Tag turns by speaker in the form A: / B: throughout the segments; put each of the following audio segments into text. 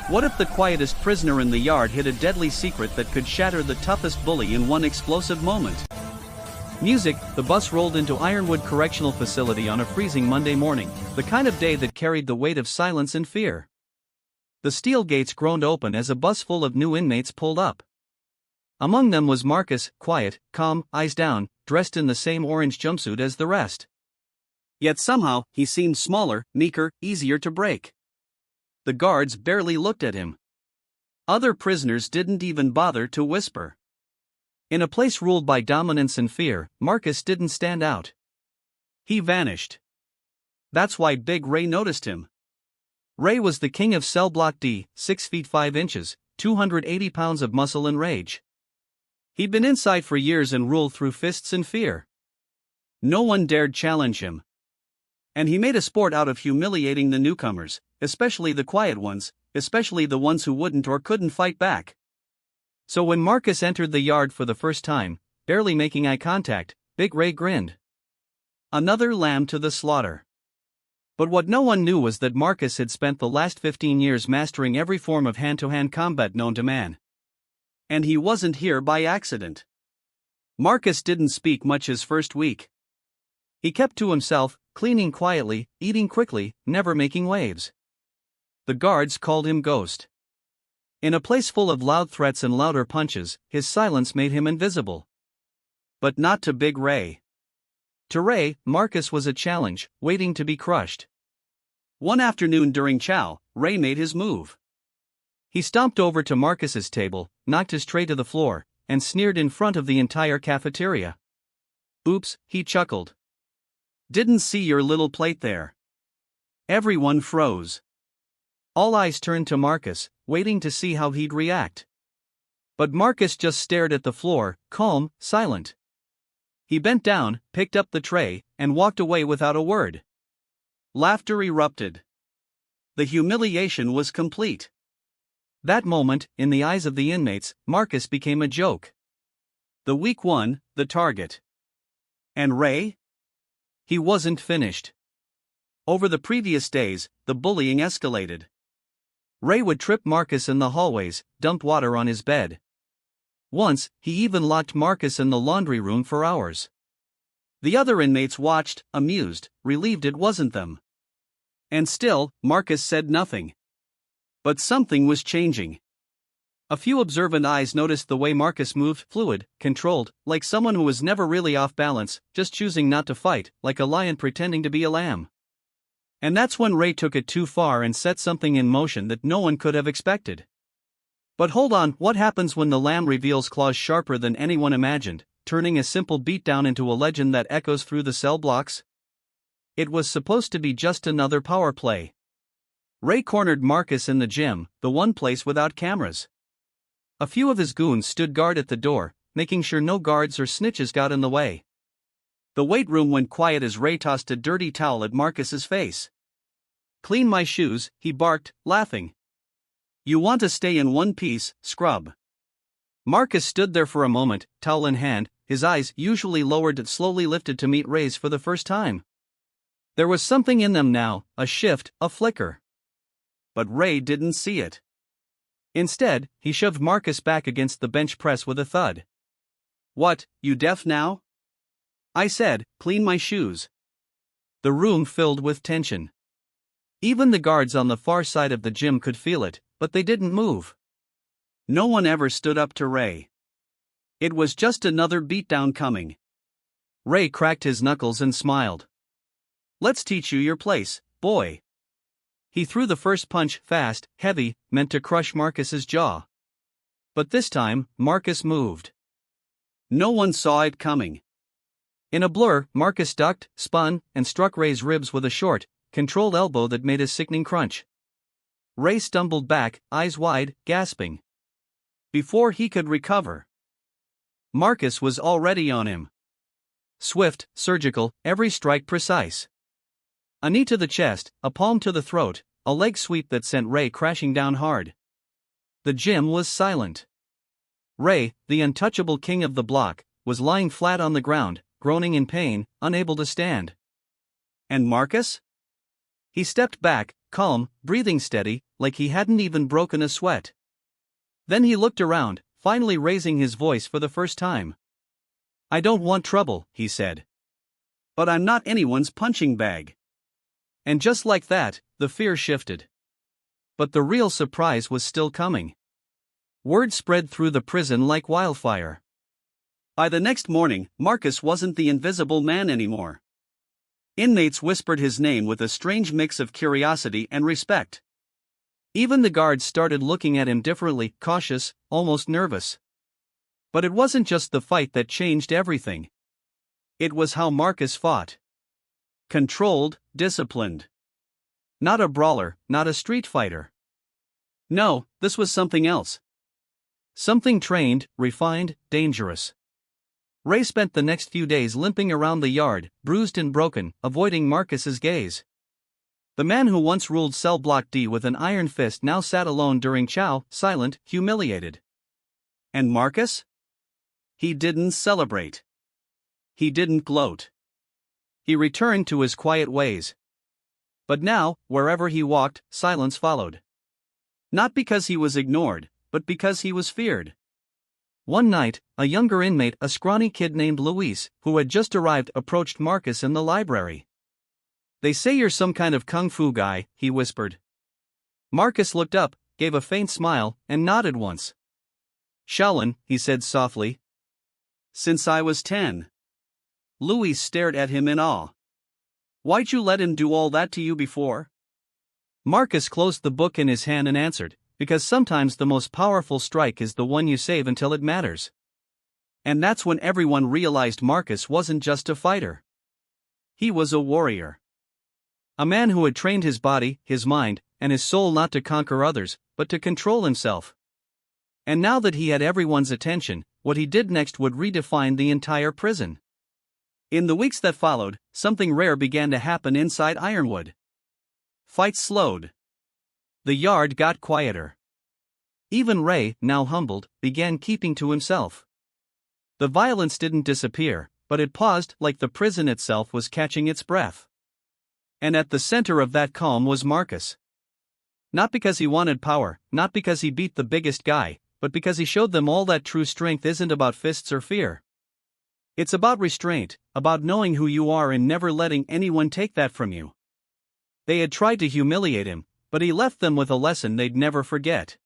A: What if the quietest prisoner in the yard hid a deadly secret that could shatter the toughest bully in one explosive moment? Music. The bus rolled into Ironwood Correctional Facility on a freezing Monday morning, the kind of day that carried the weight of silence and fear. The steel gates groaned open as a bus full of new inmates pulled up. Among them was Marcus, quiet, calm, eyes down, dressed in the same orange jumpsuit as the rest. Yet somehow, he seemed smaller, meeker, easier to break. The guards barely looked at him. Other prisoners didn't even bother to whisper. In a place ruled by dominance and fear, Marcus didn't stand out. He vanished. That's why Big Ray noticed him. Ray was the king of Cell Block D, 6 feet 5 inches, 280 pounds of muscle and rage. He'd been inside for years and ruled through fists and fear. No one dared challenge him. And he made a sport out of humiliating the newcomers, especially the quiet ones, especially the ones who wouldn't or couldn't fight back. So when Marcus entered the yard for the first time, barely making eye contact, Big Ray grinned. Another lamb to the slaughter. But what no one knew was that Marcus had spent the last 15 years mastering every form of hand-to-hand combat known to man. And he wasn't here by accident. Marcus didn't speak much his first week. He kept to himself, cleaning quietly, eating quickly, never making waves. The guards called him Ghost. In a place full of loud threats and louder punches, his silence made him invisible. But not to Big Ray. To Ray, Marcus was a challenge, waiting to be crushed. One afternoon during chow, Ray made his move. He stomped over to Marcus's table, knocked his tray to the floor, and sneered in front of the entire cafeteria. Oops, he chuckled. Didn't see your little plate there. Everyone froze. All eyes turned to Marcus, waiting to see how he'd react. But Marcus just stared at the floor, calm, silent. He bent down, picked up the tray, and walked away without a word. Laughter erupted. The humiliation was complete. That moment, in the eyes of the inmates, Marcus became a joke. The weak one, the target. And Ray? He wasn't finished. Over the previous days, the bullying escalated. Ray would trip Marcus in the hallways, dump water on his bed. Once, he even locked Marcus in the laundry room for hours. The other inmates watched, amused, relieved it wasn't them. And still, Marcus said nothing. But something was changing. A few observant eyes noticed the way Marcus moved, fluid, controlled, like someone who was never really off balance, just choosing not to fight, like a lion pretending to be a lamb. And that's when Ray took it too far and set something in motion that no one could have expected. But hold on, what happens when the lamb reveals claws sharper than anyone imagined, turning a simple beatdown into a legend that echoes through the cell blocks? It was supposed to be just another power play. Ray cornered Marcus in the gym, the one place without cameras. A few of his goons stood guard at the door, making sure no guards or snitches got in the way. The weight room went quiet as Ray tossed a dirty towel at Marcus's face. "Clean my shoes," he barked, laughing. "You want to stay in one piece, scrub." Marcus stood there for a moment, towel in hand, his eyes, usually lowered, slowly lifted to meet Ray's for the first time. There was something in them now, a shift, a flicker. But Ray didn't see it. Instead, he shoved Marcus back against the bench press with a thud. "What, you deaf now?" "I said, clean my shoes." The room filled with tension. Even the guards on the far side of the gym could feel it, but they didn't move. No one ever stood up to Ray. It was just another beatdown coming. Ray cracked his knuckles and smiled. "Let's teach you your place, boy." He threw the first punch, fast, heavy, meant to crush Marcus's jaw. But this time, Marcus moved. No one saw it coming. In a blur, Marcus ducked, spun, and struck Ray's ribs with a short, controlled elbow that made a sickening crunch. Ray stumbled back, eyes wide, gasping. Before he could recover, Marcus was already on him. Swift, surgical, every strike precise. A knee to the chest, a palm to the throat, a leg sweep that sent Ray crashing down hard. The gym was silent. Ray, the untouchable king of the block, was lying flat on the ground, groaning in pain, unable to stand. And Marcus? He stepped back, calm, breathing steady, like he hadn't even broken a sweat. Then he looked around, finally raising his voice for the first time. "I don't want trouble," he said. "But I'm not anyone's punching bag." And just like that, the fear shifted. But the real surprise was still coming. Word spread through the prison like wildfire. By the next morning, Marcus wasn't the invisible man anymore. Inmates whispered his name with a strange mix of curiosity and respect. Even the guards started looking at him differently, cautious, almost nervous. But it wasn't just the fight that changed everything. It was how Marcus fought. Controlled, disciplined. Not a brawler, not a street fighter. No, this was something else. Something trained, refined, dangerous. Ray spent the next few days limping around the yard, bruised and broken, avoiding Marcus's gaze. The man who once ruled cell block D with an iron fist now sat alone during chow, silent, humiliated. And Marcus? He didn't celebrate. He didn't gloat. He returned to his quiet ways. But now, wherever he walked, silence followed. Not because he was ignored, but because he was feared. One night, a younger inmate, a scrawny kid named Luis, who had just arrived, approached Marcus in the library. "They say you're some kind of kung fu guy," he whispered. Marcus looked up, gave a faint smile, and nodded once. "Shaolin," he said softly. "Since I was 10. Luis stared at him in awe. "Why'd you let him do all that to you before?" Marcus closed the book in his hand and answered, "Because sometimes the most powerful strike is the one you save until it matters." And that's when everyone realized Marcus wasn't just a fighter. He was a warrior. A man who had trained his body, his mind, and his soul not to conquer others, but to control himself. And now that he had everyone's attention, what he did next would redefine the entire prison. In the weeks that followed, something rare began to happen inside Ironwood. Fights slowed. The yard got quieter. Even Ray, now humbled, began keeping to himself. The violence didn't disappear, but it paused, like the prison itself was catching its breath. And at the center of that calm was Marcus. Not because he wanted power, not because he beat the biggest guy, but because he showed them all that true strength isn't about fists or fear. It's about restraint, about knowing who you are and never letting anyone take that from you. They had tried to humiliate him, but he left them with a lesson they'd never forget.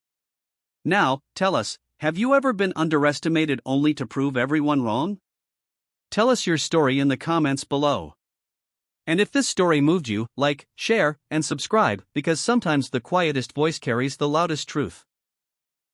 A: Now, tell us, have you ever been underestimated only to prove everyone wrong? Tell us your story in the comments below. And if this story moved you, like, share, and subscribe, because sometimes the quietest voice carries the loudest truth.